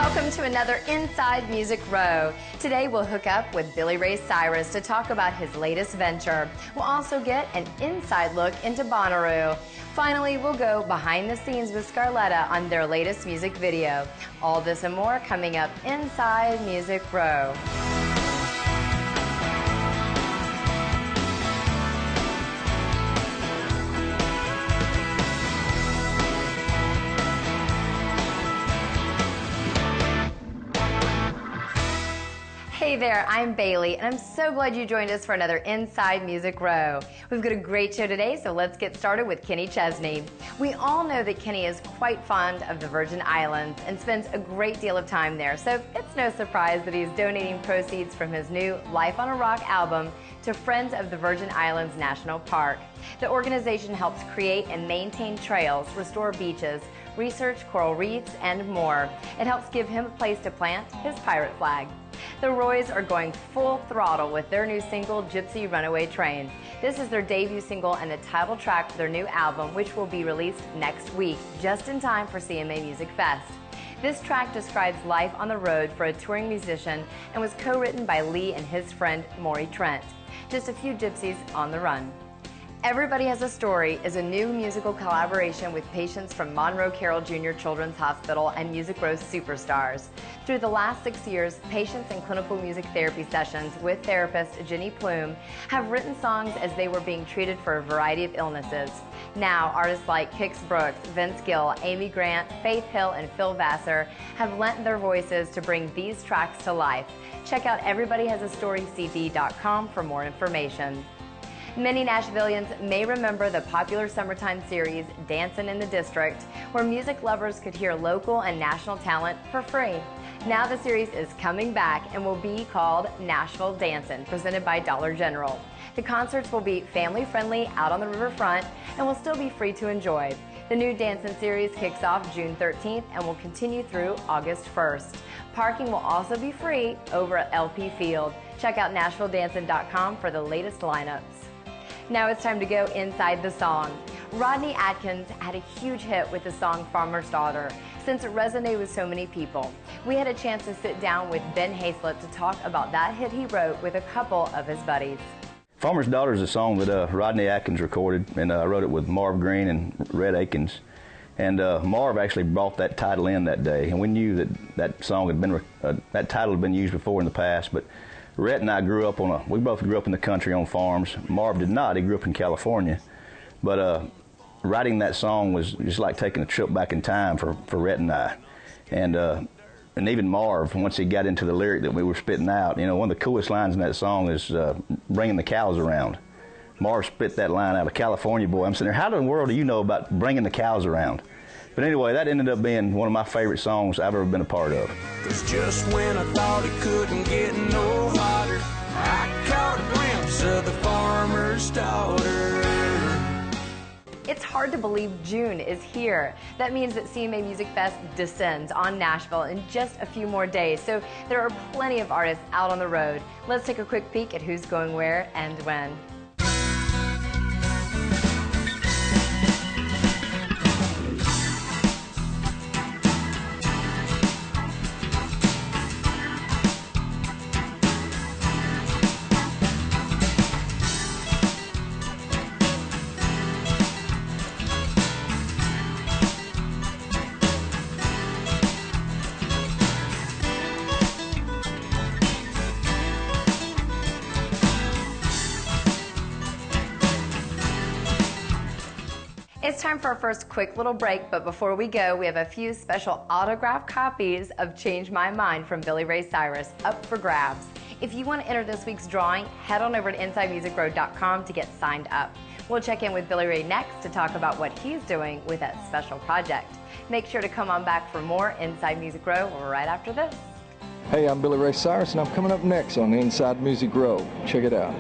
Welcome to another Inside Music Row. Today we'll hook up with Billy Ray Cyrus to talk about his latest venture. We'll also get an inside look into Bonnaroo. Finally, we'll go behind the scenes with Scarletta on their latest music video. All this and more coming up Inside Music Row. Hey there, I'm Bailey, and I'm so glad you joined us for another Inside Music Row. We've got a great show today, so let's get started with Kenny Chesney. We all know that Kenny is quite fond of the Virgin Islands and spends a great deal of time there, so it's no surprise that he's donating proceeds from his new Life on a Rock album to Friends of the Virgin Islands National Park. The organization helps create and maintain trails, restore beaches, research coral reefs, and more. It helps give him a place to plant his pirate flag. The Roys are going full throttle with their new single, Gypsy Runaway Train. This is their debut single and the title track for their new album, which will be released next week, just in time for CMA Music Fest. This track describes life on the road for a touring musician and was co-written by Lee and his friend Maury Trent. Just a few gypsies on the run. Everybody Has a Story is a new musical collaboration with patients from Monroe Carroll Jr. Children's Hospital and Music Row's superstars. Through the last 6 years, patients in clinical music therapy sessions with therapist Jenny Plume have written songs as they were being treated for a variety of illnesses. Now, artists like Kix Brooks, Vince Gill, Amy Grant, Faith Hill, and Phil Vassar have lent their voices to bring these tracks to life. Check out everybodyhasastorycd.com for more information. Many Nashvillians may remember the popular summertime series Dancin' in the District, where music lovers could hear local and national talent for free. Now the series is coming back and will be called Nashville Dancin', presented by Dollar General. The concerts will be family-friendly out on the riverfront and will still be free to enjoy. The new Dancin' series kicks off June 13th and will continue through August 1st. Parking will also be free over at LP Field. Check out NashvilleDancin.com for the latest lineups. Now it's time to go inside the song. Rodney Atkins had a huge hit with the song Farmer's Daughter, since it resonated with so many people. We had a chance to sit down with Ben Hayslip to talk about that hit he wrote with a couple of his buddies. Farmer's Daughter is a song that Rodney Atkins recorded, and I wrote it with Marv Green and Red Akins. And Marv actually brought that title in that day, and we knew that that song had been, that title had been used before in the past, but Rhett and I we both grew up in the country on farms. Marv did not, he grew up in California. But writing that song was just like taking a trip back in time for Rhett and I. And even Marv, once he got into the lyric that we were spitting out, you know, one of the coolest lines in that song is bringing the cows around. Marv spit that line out, of California boy. I'm sitting there, how in the world do you know about bringing the cows around? But anyway, that ended up being one of my favorite songs I've ever been a part of. 'Cause just when I thought it couldn't get no hotter, I caught a glimpse of the farmer's daughter. It's hard to believe June is here. That means that CMA Music Fest descends on Nashville in just a few more days, so there are plenty of artists out on the road. Let's take a quick peek at who's going where and when. It's time for our first quick little break, but before we go, we have a few special autographed copies of Change My Mind from Billy Ray Cyrus up for grabs. If you want to enter this week's drawing, head on over to InsideMusicRow.com to get signed up. We'll check in with Billy Ray next to talk about what he's doing with that special project. Make sure to come on back for more Inside Music Row right after this. Hey, I'm Billy Ray Cyrus, and I'm coming up next on Inside Music Row. Check it out.